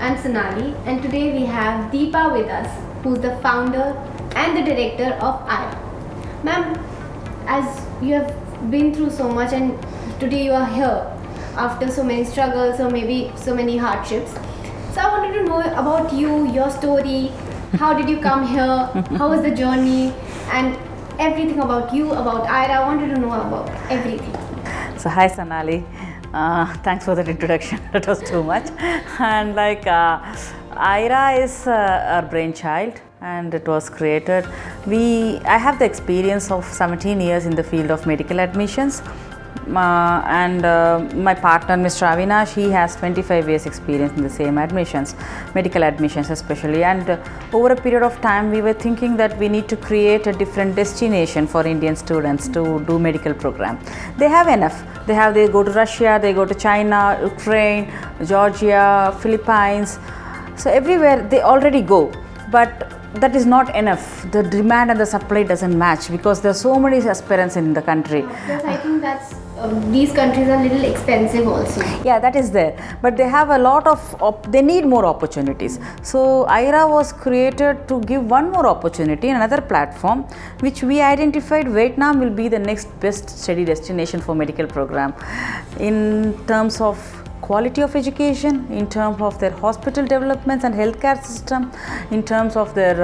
I'm Sonali, and today we have Deepa with us, who's the founder and the director of Aieraa. Ma'am, as you have been through so much and today you are here after so many struggles or maybe so many hardships. So I wanted to know about you, your story, how did you come here, how was the journey, and everything about you, about Aieraa. I wanted to know about everything. So hi Sonali, thanks for that introduction. That was too much. And Aieraa is our brainchild, and it was created. I have the experience of 17 years in the field of medical admissions. My partner Mr. Avinash, he has 25 years experience in the same admissions, medical admissions especially, and over a period of time we were thinking that we need to create a different destination for Indian students to do medical program. They have enough. They go to Russia, they go to China, Ukraine, Georgia, Philippines, so everywhere they already go, but that is not enough. The demand and the supply doesn't match because there are so many aspirants in the country. Because I think that's these countries are a little expensive also. Yeah, that is there, but they have a lot of they need more opportunities. So Aieraa was created to give one more opportunity, another platform, which we identified Vietnam will be the next best study destination for medical program in terms of quality of education, in terms of their hospital developments and healthcare system, in terms of their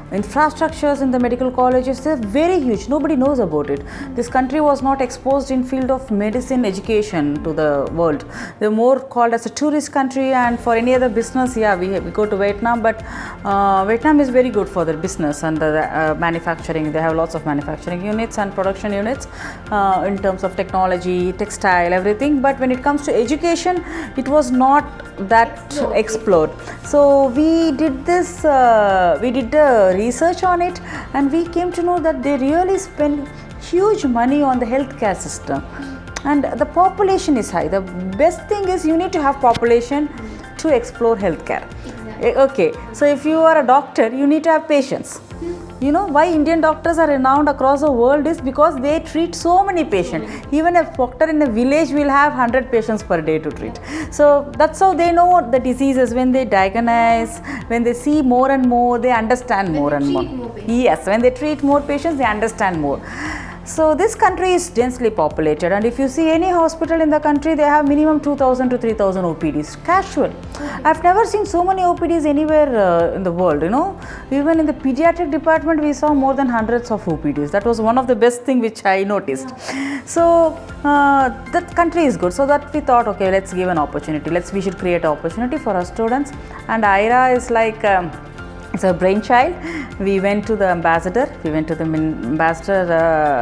infrastructures in the medical colleges. They're very huge. Nobody knows about it. This country was not exposed in field of medicine education to the world. They're more called as a tourist country, and for any other business, yeah, we go to Vietnam, but Vietnam is very good for their business and the manufacturing. They have lots of manufacturing units and production units in terms of technology, textile, everything. But when it comes to education, it was not that explored. So we did this, we did the research on it, and we came to know that they really spend huge money on the healthcare system, and the population is high. The best thing is you need to have population to explore healthcare. Okay, so if you are a doctor, you need to have patients. You know why Indian doctors are renowned across the world is because they treat so many patients. Even a doctor in a village will have 100 patients per day to treat. So that's how they know the diseases. When they diagnose, when they see more and more, they understand more and more. Yes, when they treat more patients, they understand more. So this country is densely populated, and if you see any hospital in the country, they have minimum 2,000 to 3,000 OPDs, casual. I've never seen so many OPDs anywhere in the world, you know. Even in the pediatric department, we saw more than hundreds of OPDs. That was one of the best things which I noticed. So that country is good. So that we thought, okay, let's give an opportunity. We should create an opportunity for our students. And Aieraa is like, it's a brainchild. We went to the ambassador.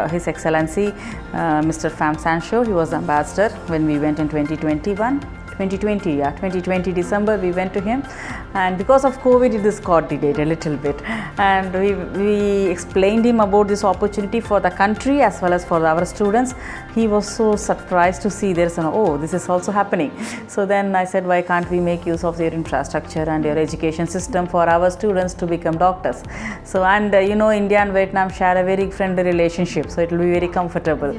His Excellency, Mr. Pham Sancho. He was the ambassador when we went in 2020 December. We went to him, and because of COVID, it got delayed a little bit. And we explained him about this opportunity for the country as well as for our students. He was so surprised to see this is also happening. So then I said, why can't we make use of your infrastructure and your education system for our students to become doctors? So India and Vietnam share a very friendly relationship, so it will be very comfortable.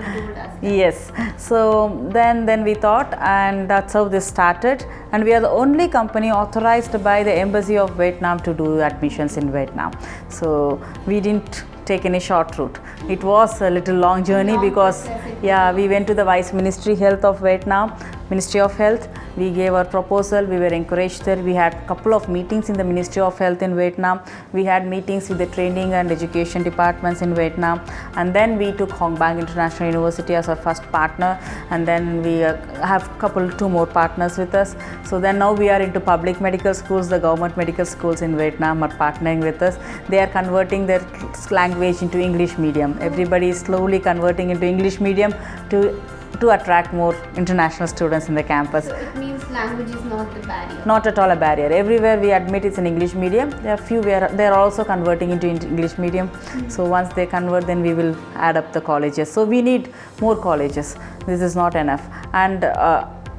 Yes. So then we thought, and that's how this started. And we are the only company authorized by the Embassy of Vietnam to do admissions in Vietnam. So we didn't take any short route. It was a little long journey because we went to the Vice Ministry Health of Vietnam, Ministry of Health. We gave our proposal. We were encouraged there. We had a couple of meetings in the Ministry of Health in Vietnam. We had meetings with the training and education departments in Vietnam. And then we took Hong Bang International University as our first partner. And then we have two more partners with us. So then now we are into public medical schools. The government medical schools in Vietnam are partnering with us. They are converting their language into English medium. Everybody is slowly converting into English medium to attract more international students in the campus. So it means language is not the barrier? Not at all a barrier. Everywhere we admit it's an English medium. There are few where they are also converting into English medium. So once they convert, then we will add up the colleges. So we need more colleges. This is not enough. And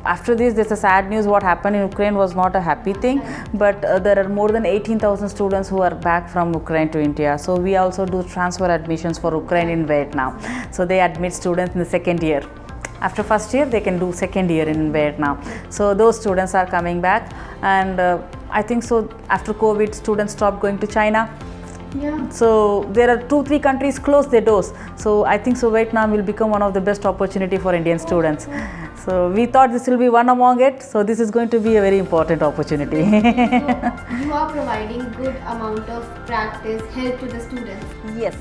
after this, there's a sad news. What happened in Ukraine was not a happy thing, but there are more than 18,000 students who are back from Ukraine to India. So we also do transfer admissions for Ukraine in Vietnam. So they admit students in the second year. After first year, they can do second year in Vietnam. So those students are coming back, and I think so. After COVID, students stopped going to China. Yeah. So there are 2-3 countries closed their doors. So I think so Vietnam will become one of the best opportunity for Indian students. So we thought this will be one among it. So this is going to be a very important opportunity. So you are providing good amount of practice, help to the students. Yes.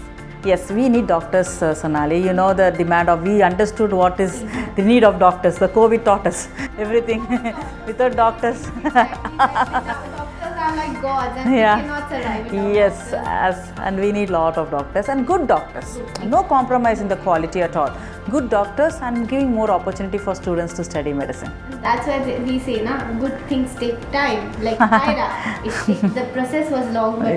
Yes, we need doctors, Sonali. You know the demand of, we understood what is the need of doctors. The COVID taught us everything. Without doctors. Doctors are like gods and Yeah. we cannot survive without Yes, doctors. and we need lot of doctors and good doctors. No compromise in the quality at all. Good doctors and giving more opportunity for students to study medicine. That's why we say, na, good things take time. Like Aieraa, the process was long, but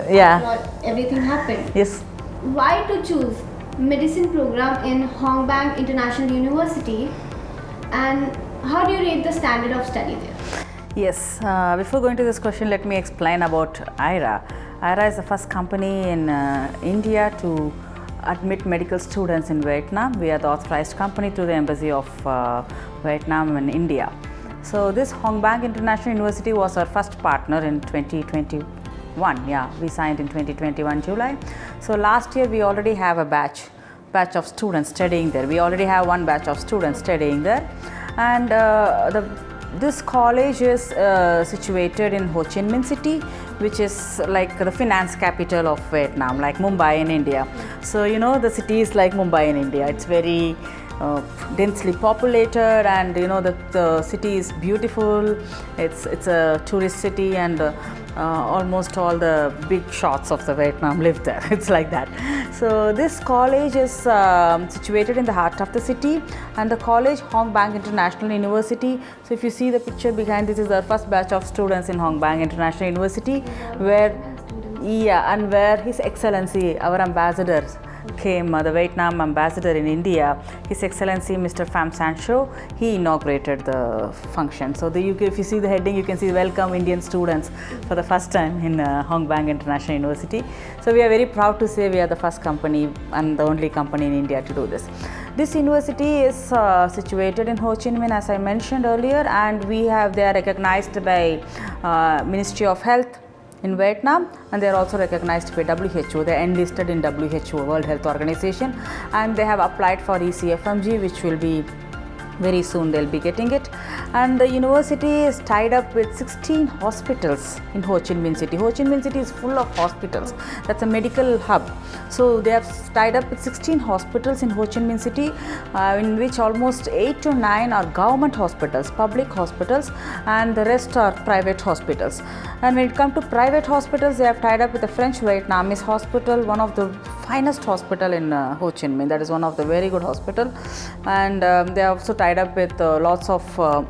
Yeah. everything happened. Yes. Why to choose medicine program in Hong Bang International University, and how do you rate the standard of study there? Yes, before going to this question, let me explain about Aieraa. Aieraa is the first company in India to admit medical students in Vietnam. We are the authorized company through the Embassy of Vietnam in India. So this Hong Bang International University was our first partner in 2021. Yeah, we signed in 2021 July. So last year we already have a batch of students studying there. We already have one batch of students studying there, and this college is situated in Ho Chi Minh City, which is like the finance capital of Vietnam, like Mumbai in India. So you know the city is like Mumbai in India. It's very densely populated, and you know the city is beautiful. It's a tourist city, and almost all the big shots of the Vietnam live there. It's like that. So this college is situated in the heart of the city, and the college Hong Bang International University. So if you see the picture behind, this is the first batch of students in Hong Bang International University, where and where His Excellency, our ambassador, came, the Vietnam ambassador in India, His Excellency Mr. Pham Sancho, he inaugurated the function. So if you see the heading, you can see welcome Indian students for the first time in Hong Bang International University. So we are very proud to say we are the first company and the only company in India to do this. This university is situated in Ho Chi Minh, as I mentioned earlier, and they are recognized by Ministry of Health in Vietnam, and they are also recognized by WHO. They are enlisted in WHO, World Health Organization, and they have applied for ECFMG, which will be very soon they'll be getting it. And the university is tied up with 16 hospitals in Ho Chi Minh City. Ho Chi Minh City is full of hospitals. That's a medical hub. So they have tied up with 16 hospitals in Ho Chi Minh City, in which almost 8 to 9 are government hospitals, public hospitals, and the rest are private hospitals. And when it comes to private hospitals, they have tied up with the French Vietnamese hospital, one of the finest hospital in Ho Chi Minh. That is one of the very good hospital. And they are also tied up with lots of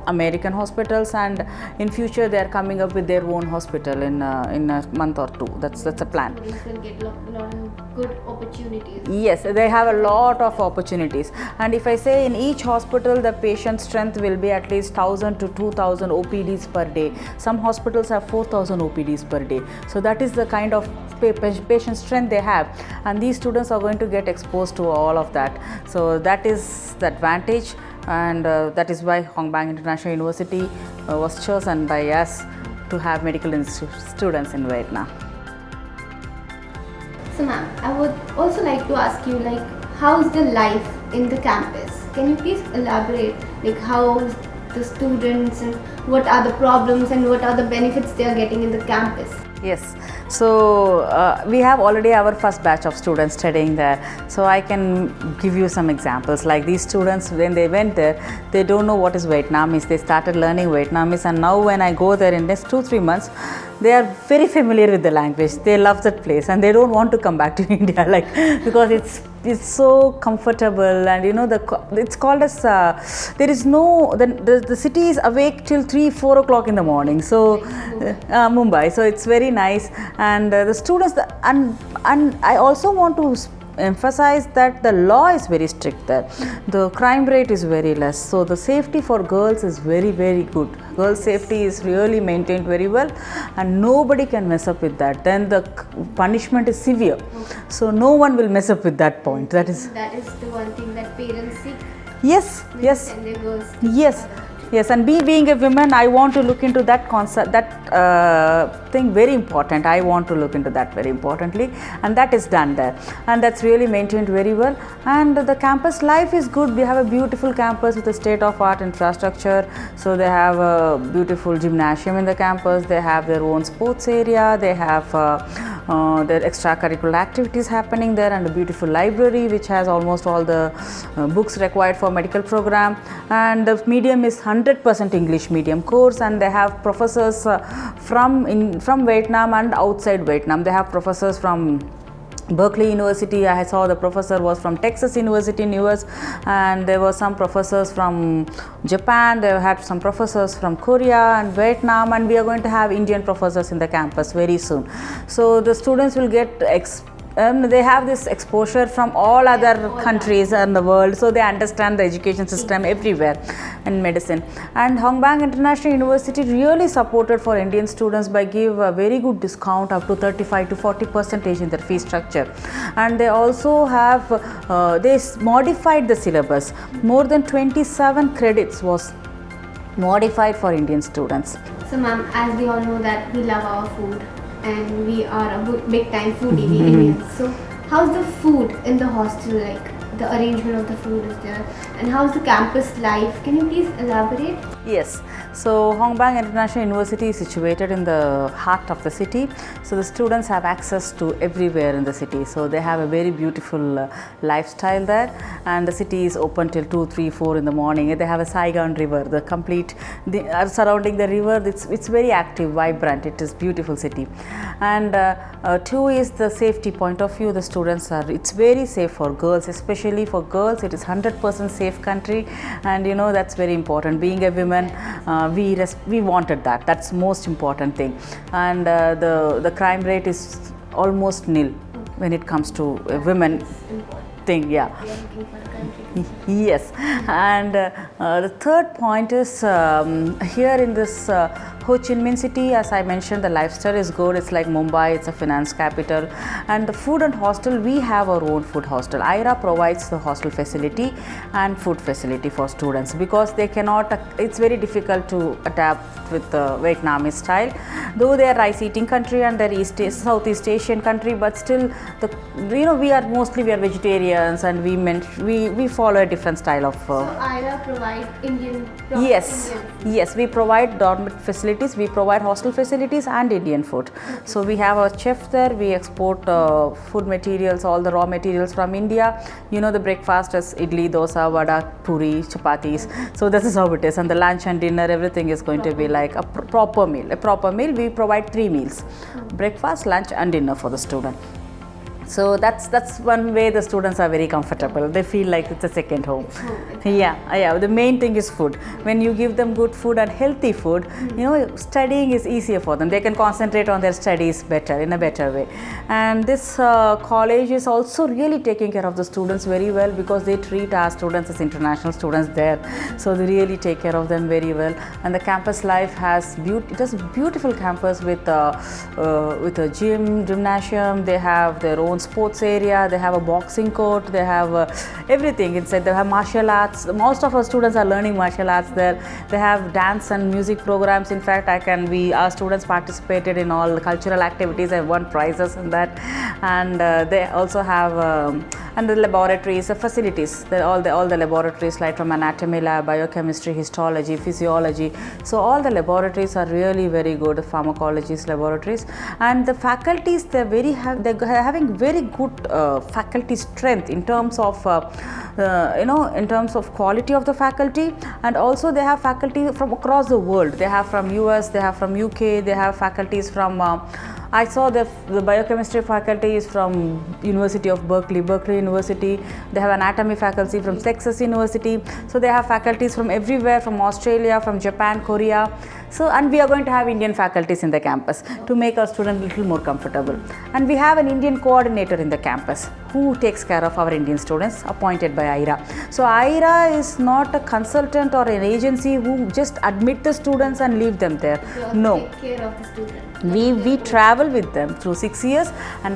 American hospitals, and in future they are coming up with their own hospital in a month or two. That's a plan. Students will get a lot of good opportunities. Yes, they have a lot of opportunities, and if I say in each hospital the patient strength will be at least 1000 to 2000 OPDs per day. Some hospitals have 4000 OPDs per day. So that is the kind of patient strength they have, and these students are going to get exposed to all of that. So that is the advantage, and that is why Hong Bang International University was chosen by us to have medical students in Vietnam. So ma'am, I would also like to ask you, like, how's the life in the campus? Can you please elaborate, like, how the students and what are the problems and what are the benefits they are getting in the campus? Yes, so we have already our first batch of students studying there. So I can give you some examples. Like these students, when they went there, they don't know what is Vietnamese. They started learning Vietnamese, and now when I go there in next 2-3 months, they are very familiar with the language. They love that place, and they don't want to come back to India, like, because it's so comfortable, and you know it's called as there is no the city is awake till 3-4 o'clock in the morning. So Mumbai. So it's very nice, and the students and I also want to emphasize that the law is very strict there. The crime rate is very less, so the safety for girls is very, very good. Girls' safety is really maintained very well, and nobody can mess up with that. Then the punishment is severe, so no one will mess up with that point. That is the one thing that parents seek. Yes, yes. And their girls. Yes, yes, and being a woman, I want to look into that concept, that thing very important. I want to look into that very importantly, and that is done there, and that's really maintained very well. And the campus life is good. We have a beautiful campus with a state-of-art infrastructure. So they have a beautiful gymnasium in the campus. They have their own sports area. They have their extracurricular activities happening there, and a beautiful library which has almost all the books required for medical program. And the medium is 100% English medium course, and they have professors from Vietnam and outside Vietnam. They have professors from Berkeley University. I saw the professor was from Texas University in US, and there were some professors from Japan. They had some professors from Korea and Vietnam, and we are going to have Indian professors in the campus very soon. So the students will get they have this exposure from all other countries in the world, so they understand the education system everywhere in medicine. And Hong Bang International University really supported for Indian students by give a very good discount up to 35 to 40% in their fee structure. And they also have they modified the syllabus. More than 27 credits was modified for Indian students. So ma'am, as we all know that we love our food and we are a big time foodie, we Indians. So how's the food in the hostel like? The arrangement of the food is there, and how's the campus life? Can you please elaborate? Yes, so Hong Bang International University is situated in the heart of the city, so the students have access to everywhere in the city. So they have a very beautiful lifestyle there, and the city is open till 2, 3, 4 in the morning. They have a Saigon river, surrounding the river. It's very active, vibrant. It is beautiful city. And two is the safety point of view. The students it's very safe for girls, especially for girls. It is 100% safe country, and you know that's very important. Being a woman, we wanted that. That's most important thing. And the crime rate is almost nil when it comes to women thing. Yeah. Yes, and the third point is here in this Ho Chi Minh City, as I mentioned, the lifestyle is good. It's like Mumbai, it's a finance capital. And the food and hostel, we have our own food hostel. Aieraa provides the hostel facility and food facility for students, because they cannot, it's very difficult to adapt with the Vietnamese style. Though they are rice eating country and they're Southeast Asian country, but still, we are vegetarians, and we follow a different style of. So Aieraa provide Indian. Yes, we provide dormitory facilities, we provide hostel facilities and Indian food. Okay. So we have a chef there. We export food materials, all the raw materials from India. You know, the breakfast is idli, dosa, vada, puri, chapatis. So this is how it is. And the lunch and dinner, everything is going to be like a proper meal. A proper meal, we provide 3 meals: breakfast, lunch and dinner for the student. So that's one way the students are very comfortable. They feel like it's a second home. Yeah. The main thing is food. When you give them good food and healthy food, studying is easier for them. They can concentrate on their studies in a better way. And this college is also really taking care of the students very well, because they treat our students as international students there. So they really take care of them very well. And the campus life it has a beautiful campus with a gymnasium. They have their own sports area, they have a boxing court, they have everything inside. They have martial arts. Most of our students are learning martial arts there. They have dance and music programs. In fact, our students participated in all the cultural activities and won prizes in that. And they also have and the laboratories, the facilities, all the laboratories, like from anatomy lab, biochemistry, histology, physiology. So all the laboratories are really very good, pharmacology's laboratories. And the faculties, they're having very good faculty strength in terms of in terms of quality of the faculty. And also they have faculty from across the world. They have from US, they have from UK, they have faculties from I saw the biochemistry faculty is from University of Berkeley University. They have anatomy faculty from Texas University. So they have faculties from everywhere, from Australia, from Japan, Korea. So, and we are going to have Indian faculties in the campus to make our students a little more comfortable. And we have an Indian coordinator in the campus who takes care of our Indian students, appointed by Aieraa. So Aieraa is not a consultant or an agency who just admit the students and leave them there. No. Take care of the student. We travel with them through 6 years, and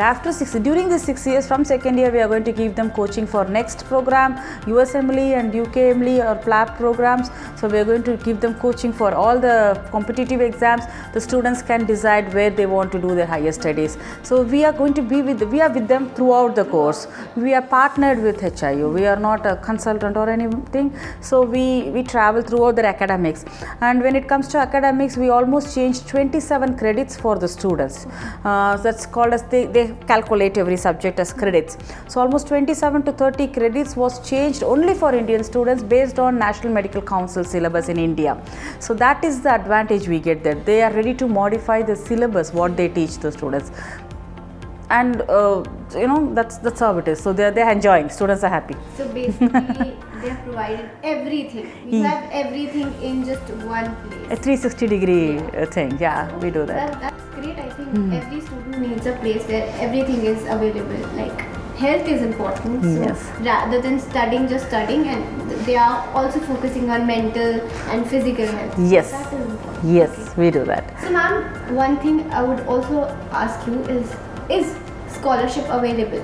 during these 6 years from second year we are going to give them coaching for next program, USMLE and UKMLE or PLAB programs. So we are going to give them coaching for all the competitive exams. The students can decide where they want to do their higher studies. So we are going to be with them throughout the course. We are partnered with HIU. We are not a consultant or anything. So we travel throughout their academics. And when it comes to academics, we almost changed 27 credits for the students. That's called as they calculate every subject as credits. So almost 27 to 30 credits was changed only for Indian students based on National Medical Council syllabus in India. So that is the advantage we get there. They are ready to modify the syllabus what they teach the students. And that's how it is. So they're enjoying. Students are happy. So basically, they have provided everything. We have everything in just one place. A 360-degree thing. Yeah, we do that. That's great. I think every student needs a place where everything is available. Like health is important. So Yes. rather than just studying, and they are also focusing on mental and physical health. Yes. That is important. Yes, we do that. So ma'am, one thing I would also ask you is scholarship available?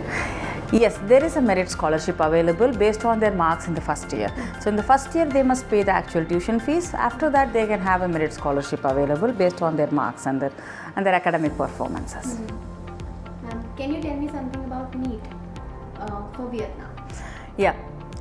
Yes, there is a merit scholarship available based on their marks in the first year. So in the first year they must pay the actual tuition fees. After that they can have a merit scholarship available based on their marks and their academic performances. Ma'am, can you tell me something about NEET for Vietnam? Yeah,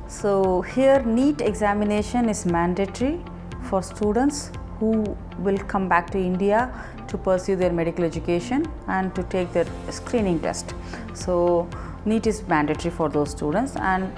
so here NEET examination is mandatory for students who will come back to India to pursue their medical education and to take their screening test. So NEET is mandatory for those students, and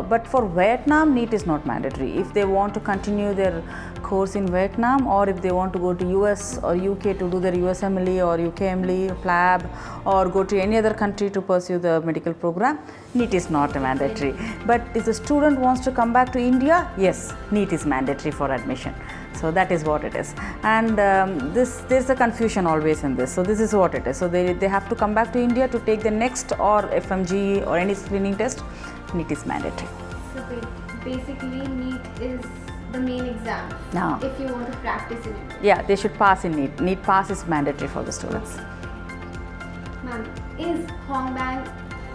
but for Vietnam NEET is not mandatory. If they want to continue their course in Vietnam, or if they want to go to US or UK to do their USMLE or UKMLE or PLAB, or go to any other country to pursue the medical program, NEET is not mandatory. But if the student wants to come back to India, yes, NEET is mandatory for admission. So that is what it is. And there's a confusion always in this. So this is what it is. So they have to come back to India to take the next or FMG or any screening test. NEET is mandatory. So basically NEET is the main exam No. if you want to practice in it. Yeah, they should pass in NEET. NEET pass is mandatory for the students. Ma'am, is Hong Bang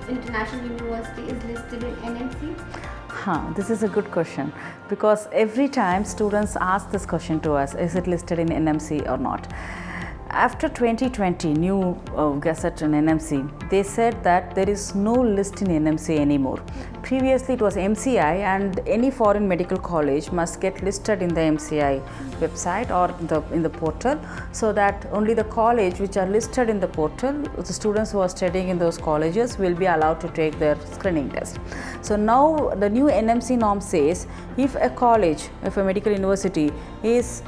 International University is listed in NMC? This is a good question, because every time students ask this question to us, is it listed in NMC or not? After 2020 new gazette in NMC, they said that there is no list in NMC anymore. Previously it was MCI, and any foreign medical college must get listed in the MCI website or in the portal, so that only the college which are listed in the portal, the students who are studying in those colleges will be allowed to take their screening test. So now the new NMC norm says, if a medical university is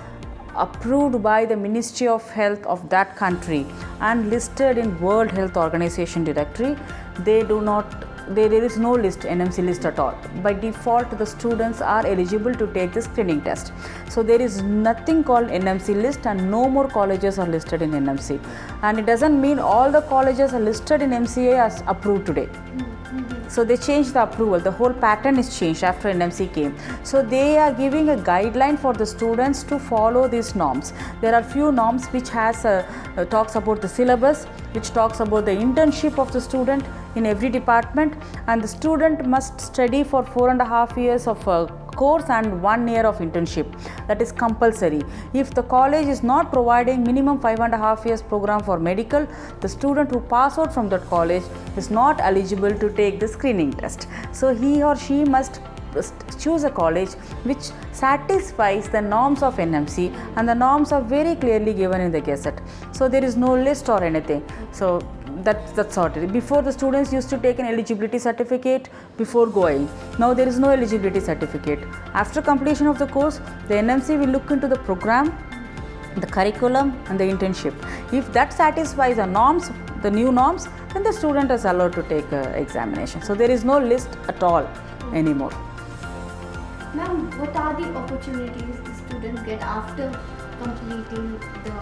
approved by the Ministry of Health of that country and listed in World Health Organization directory, there is no list, NMC list at all. By default, the students are eligible to take the screening test. So there is nothing called NMC list, and no more colleges are listed in NMC. And it doesn't mean all the colleges are listed in MCA as approved today. So they changed the approval. The whole pattern is changed after NMC came. So they are giving a guideline for the students to follow these norms. There are few norms which talks about the syllabus, which talks about the internship of the student in every department, and the student must study for 4.5 years of course and 1 year of internship. That is compulsory. If the college is not providing minimum 5.5 years program for medical, the student who pass out from that college is not eligible to take the screening test. So he or she must choose a college which satisfies the norms of NMC, and the norms are very clearly given in the Gazette. So there is no list or anything. So that's how it is. Before, the students used to take an eligibility certificate before going. Now there is no eligibility certificate. After completion of the course, the NMC will look into the program, the curriculum and the internship. If that satisfies the norms, the new norms, then the student is allowed to take examination. So there is no list at all anymore. Ma'am, what are the opportunities the students get after completing the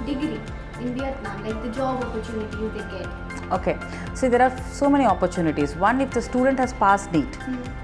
degree in Vietnam, like the job opportunities they get? Okay, see there are so many opportunities. One, if the student has passed NEET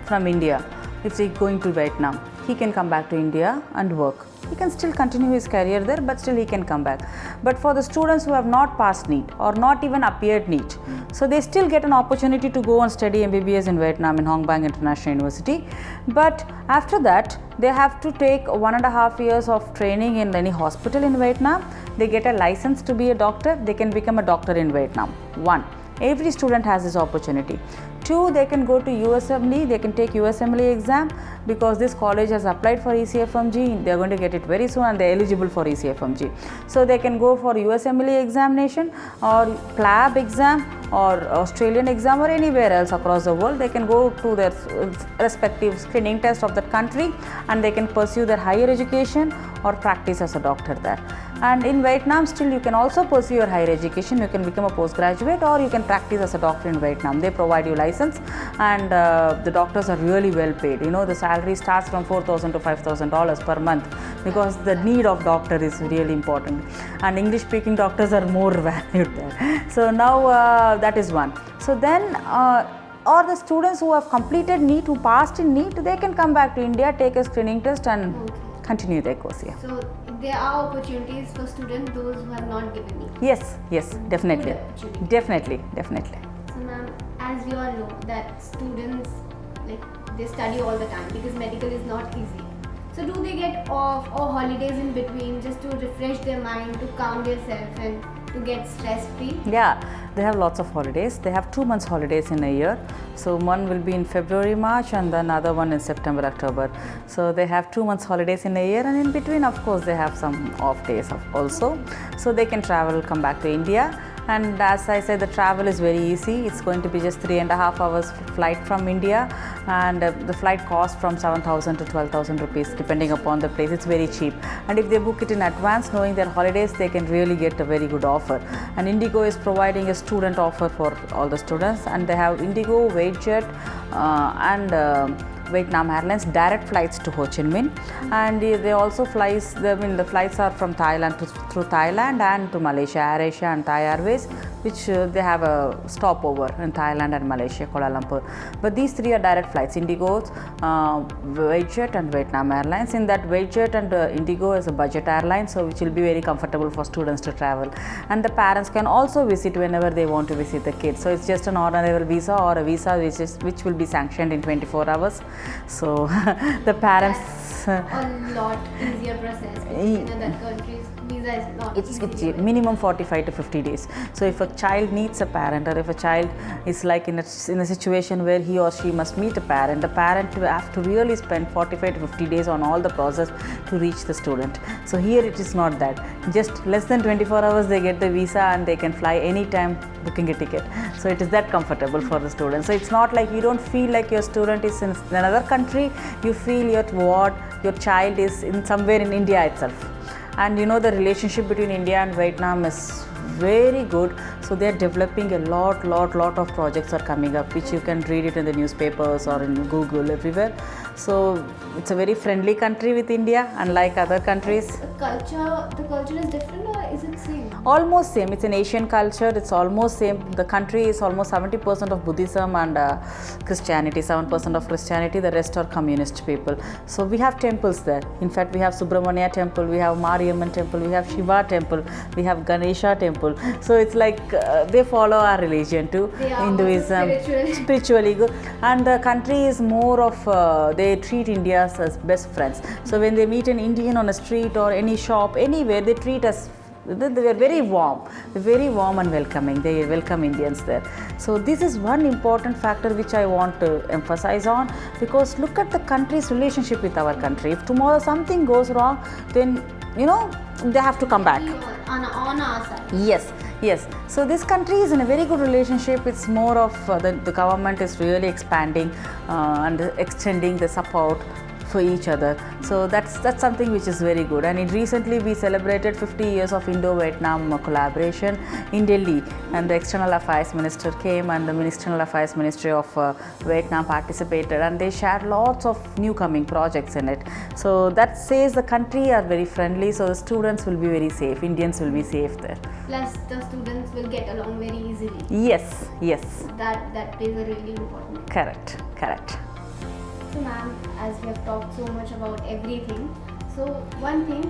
from India, if he is going to Vietnam, he can come back to India and work. He can still continue his career there, but still he can come back. But for the students who have not passed NEET or not even appeared NEET, so they still get an opportunity to go and study MBBS in Vietnam in Hong Bang International University. But after that, they have to take 1.5 years of training in any hospital in Vietnam. They get a license to be a doctor. They can become a doctor in Vietnam. One, every student has this opportunity. Two, they can go to USMLE, they can take USMLE exam because this college has applied for ECFMG. They are going to get it very soon and they are eligible for ECFMG. So they can go for USMLE examination or PLAB exam or Australian exam or anywhere else across the world. They can go to their respective screening test of that country and they can pursue their higher education or practice as a doctor there. And in Vietnam still you can also pursue your higher education. You can become a postgraduate or you can practice as a doctor in Vietnam. They provide you license and the doctors are really well paid. You know, the salary starts from $4,000 to $5,000 per month because the need of doctor is really important and English speaking doctors are more valued there. So now that is one. So then or the students who have completed NEET, who passed in NEET, they can come back to India, take a screening test and continue their course here. So there are opportunities for students, those who have not given NEET. Yes, yes, definitely. Definitely. So ma'am, as you all know that students, like, they study all the time because medical is not easy. So do they get off or holidays in between just to refresh their mind, to calm themselves and to get stress free? Yeah, they have lots of holidays. They have 2 months holidays in a year. So one will be in February, March and then another one in September, October. So they have 2 months holidays in a year and in between of course they have some off days also. So they can travel, come back to India. And as I said, the travel is very easy. It's going to be just 3.5 hours flight from India and the flight costs from 7,000 to 12,000 rupees depending upon the place. It's very cheap. And if they book it in advance, knowing their holidays, they can really get a very good offer. And Indigo is providing a student offer for all the students and they have Indigo, WaitJet and Vietnam Airlines direct flights to Ho Chi Minh, and they also flies. The flights are from Thailand through Thailand and to Malaysia, AirAsia and Thai Airways, which they have a stopover in Thailand and Malaysia, Kuala Lumpur. But these three are direct flights: Indigo, WaitJet and Vietnam Airlines. In that, WaitJet and Indigo is a budget airline, so which will be very comfortable for students to travel. And the parents can also visit whenever they want to visit the kids. So it's just an ordinary visa or a visa which will be sanctioned in 24 hours. So the parents. A lot easier process because in other countries visa is not it's minimum 45 to 50 days. So if a child needs a parent or if a child is like in a situation where he or she must meet a parent, the parent will have to really spend 45 to 50 days on all the process to reach the student. So here it is not that. Just less than 24 hours they get the visa and they can fly anytime booking a ticket. So it is that comfortable for the student. So it's not like you don't feel like your student is in another country, you feel your child is in somewhere in India itself. And you know, the relationship between India and Vietnam is very good. So they are developing a lot of projects are coming up, which you can read it in the newspapers or in Google, everywhere. So it's a very friendly country with India, unlike other countries. The culture is different or is it same? Almost same. It's an Asian culture. It's almost same. The country is almost 70% of Buddhism and Christianity, 7% of Christianity. The rest are communist people. So we have temples there. In fact, we have Subramania temple, we have Mariamman temple, we have Shiva temple, we have Ganesha temple. So it's like they follow our religion too. They are Hinduism, spiritually good. And the country is more of they treat India as best friends. So when they meet an Indian on a street or any shop, anywhere, they treat us. They are very warm and welcoming. They welcome Indians there. So this is one important factor which I want to emphasize on, because look at the country's relationship with our country. If tomorrow something goes wrong, then you know they have to come back. On our side. Yes. So this country is in a very good relationship. It's more of the government is really expanding and extending the support for each other. So that's something which is very good. And recently we celebrated 50 years of Indo-Vietnam collaboration in Delhi, and the External Affairs Minister came, and the External Affairs Ministry of Vietnam participated, and they shared lots of new coming projects in it. So that says the country are very friendly, so the students will be very safe, Indians will be safe there. Plus the students will get along very easily. Yes. That plays a really important role. Correct. So ma'am, as we have talked so much about everything, so one thing,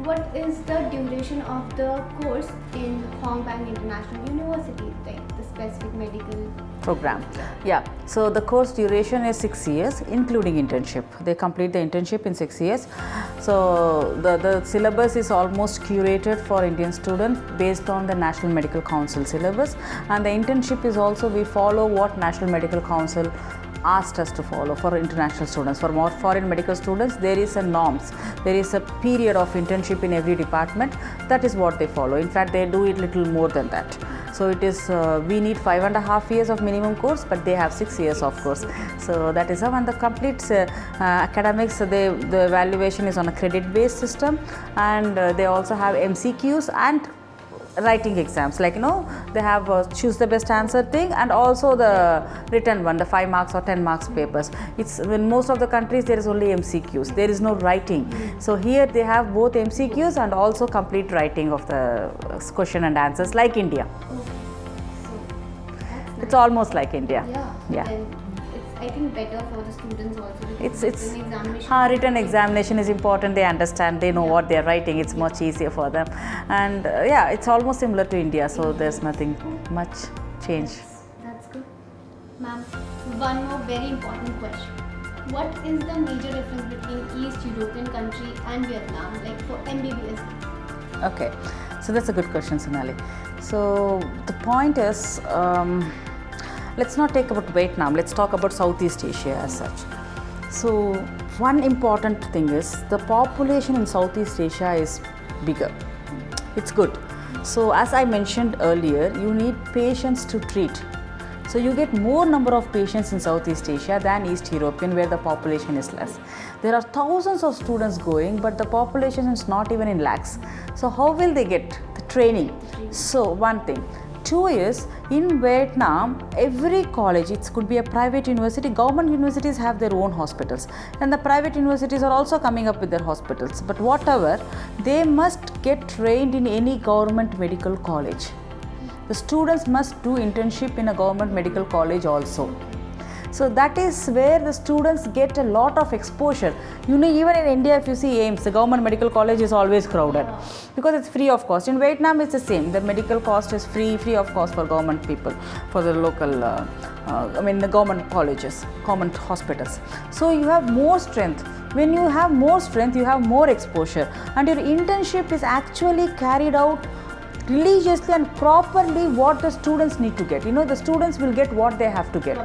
what is the duration of the course in Hong Kong International University, like the specific medical program? Yeah, so the course duration is 6 years including internship. They complete the internship in 6 years. So the syllabus is almost curated for Indian students based on the National Medical Council syllabus, and the internship is also, we follow what National Medical Council asked us to follow for international students. For more foreign medical students, there is a norms, there is a period of internship in every department. That is what they follow. In fact, they do it little more than that. So it is, we need 5.5 years of minimum course, but they have 6 years of course. So that is how, and the complete academics, the evaluation is on a credit based system, and they also have MCQs and writing exams, like they have choose the best answer thing, and also the written one, the 5 marks or 10 marks papers. It's in most of the countries there is only MCQs, there is no writing. So here they have both MCQs and also complete writing of the question and answers, like India. It's almost like India. Yeah. Then it's, I think, better for the students also. It's examination. Written examination is important. They understand. They know what they are writing. It's much easier for them. And it's almost similar to India. So there's nothing much change. That's good, ma'am. One more very important question. What is the major difference between East European country and Vietnam, like for MBBS? Okay, so that's a good question, Sonali. So the point is, let's not talk about Vietnam, let's talk about Southeast Asia as such. So one important thing is the population in Southeast Asia is bigger. It's good. So as I mentioned earlier, you need patients to treat. So you get more number of patients in Southeast Asia than East European, where the population is less. There are thousands of students going, but the population is not even in lakhs. So how will they get the training? So one thing. 2 is, in Vietnam, every college, it could be a private university, government universities have their own hospitals, and the private universities are also coming up with their hospitals. But whatever, they must get trained in any government medical college. The students must do internship in a government medical college also. So that is where the students get a lot of exposure. Even in India, if you see AIMS, the government medical college is always crowded because it's free of cost. In Vietnam, it's the same. The medical cost is free of cost for government people, for the local, the government colleges, government hospitals. So you have more strength. When you have more strength, you have more exposure, and your internship is actually carried out religiously and properly what the students need to get. The students will get what they have to get.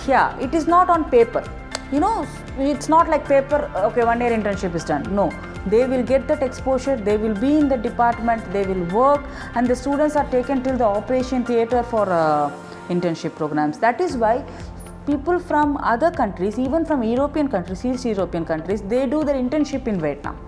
Yeah, it is not on paper. It's not like paper, okay, 1 year internship is done. No, they will get that exposure, they will be in the department, they will work, and the students are taken till the operation theatre for internship programs. That is why people from other countries, even from European countries, East European countries, they do their internship in Vietnam.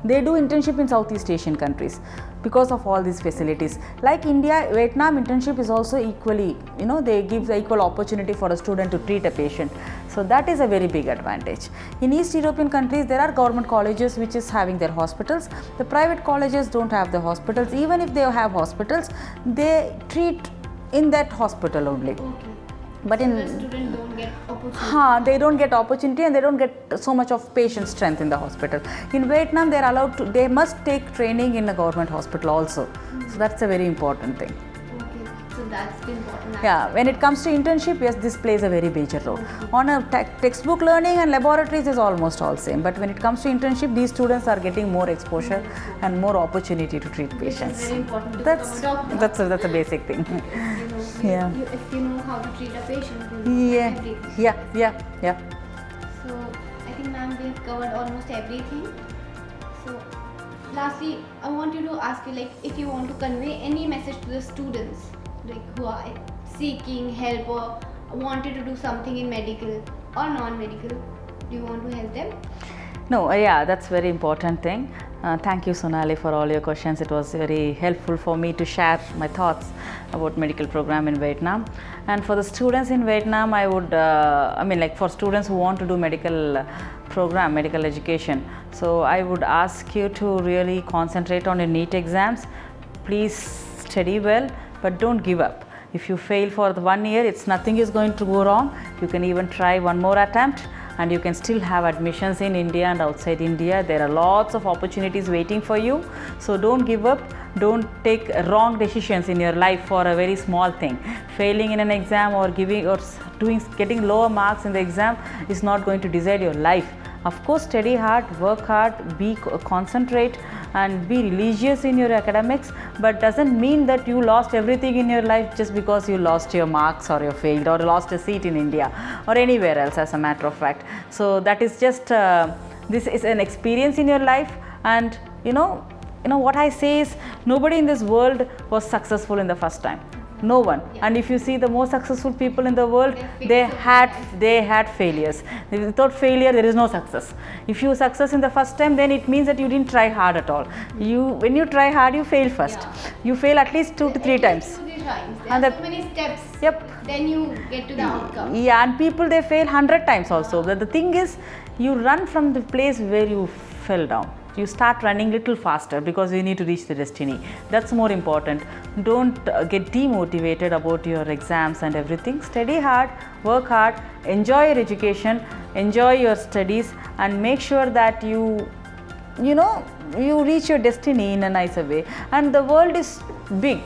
They do internship in Southeast Asian countries because of all these facilities. Like India, Vietnam internship is also equally, they give the equal opportunity for a student to treat a patient. So that is a very big advantage. In East European countries, there are government colleges which is having their hospitals. The private colleges don't have the hospitals. Even if they have hospitals, they treat in that hospital only. Okay. But so the student don't get opportunity. They don't get opportunity, and they don't get so much of patient strength in the hospital. In Vietnam, they are allowed to, they must take training in a government hospital also. So that's a very important thing. Okay, so that's the important aspect. Yeah, when it comes to internship, yes, this plays a very major role. On a textbook learning and laboratories is almost all same, but when it comes to internship, these students are getting more exposure and more opportunity to treat patients. It's very important to become a doctor. That's a basic thing. Yeah. If you know how to treat a patient, you know everything. Yeah. So I think, ma'am, we have covered almost everything. So lastly, I want you to ask you, like, if you want to convey any message to the students, like who are seeking help or wanted to do something in medical or non-medical, Do you want to help them? No, yeah, that's very important thing. Thank you, Sonali, for all your questions. It was very helpful for me to share my thoughts about medical program in Vietnam. And for the students in Vietnam, I would, like for students who want to do medical program, medical education, so I would ask you to really concentrate on your NEET exams. Please study well, but don't give up. If you fail for the 1 year, it's nothing is going to go wrong. You can even try one more attempt, and you can still have admissions in India and outside India. There are lots of opportunities waiting for you. So don't give up. Don't take wrong decisions in your life for a very small thing. Failing in an exam or getting lower marks in the exam is not going to decide your life. Of course, study hard, work hard, concentrate and be religious in your academics, but doesn't mean that you lost everything in your life just because you lost your marks or you failed or lost a seat in India or anywhere else, as a matter of fact. So that is just, this is an experience in your life, and you know what I say is, nobody in this world was successful in the first time. No one. Yeah. And if you see the most successful people in the world, they had failures. Without failure, there is no success. If you success in the first time, then it means that you didn't try hard at all. When you try hard, you fail first. Yeah. You fail at least 2 to 3 times. 2 to 3 times. There And are so many steps. Yep. Then you get to the outcome. Yeah, and people, they fail 100 times also. The thing is, you run from the place where you fell down. You start running little faster because you need to reach the destiny. That's more important. Don't get demotivated about your exams and everything. Study hard, work hard, enjoy your education, enjoy your studies, and make sure that you reach your destiny in a nicer way. And the world is big.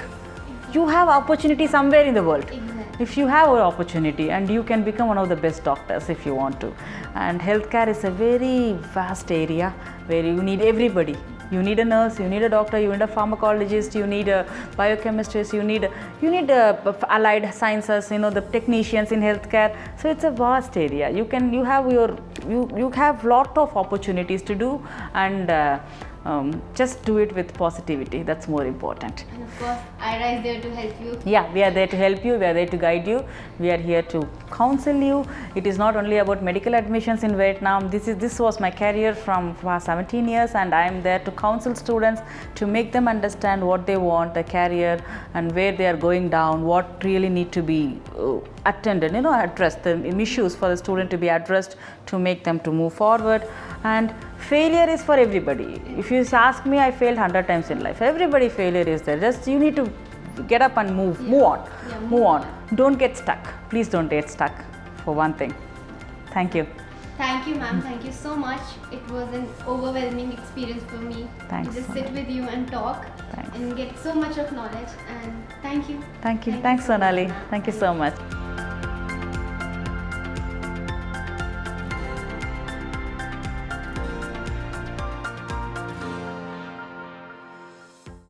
You have opportunity somewhere in the world. Exactly. If you have an opportunity, and you can become one of the best doctors if you want to. And healthcare is a very vast area where you need everybody. You need a nurse, you need a doctor, you need a pharmacologist, you need a biochemist, you need allied sciences, the technicians in healthcare. So it's a vast area. You have lot of opportunities to do, and just do it with positivity. That's more important. And of course, Aieraa is there to help you. Yeah, we are there to help you, we are there to guide you, we are here to counsel you. It is not only about medical admissions in Vietnam. This was my career from 17 years, and I am there to counsel students, to make them understand what they want, a career, and where they are going down, what really need to be attended, addressed, the issues for the student to be addressed to make them to move forward. And failure is for everybody. If you ask me, I failed 100 times in life. Everybody failure is there. Just you need to get up and move on. Yeah, move on. Don't get stuck. Please don't get stuck, for one thing. Thank you. Thank you, ma'am. Thank you so much. It was an overwhelming experience for me Thanks, to just sit with you and talk Thanks. and get so much of knowledge. And thank you. Thank you. Thank Thanks, you so much, Sonali. ma'am. Thank you so much.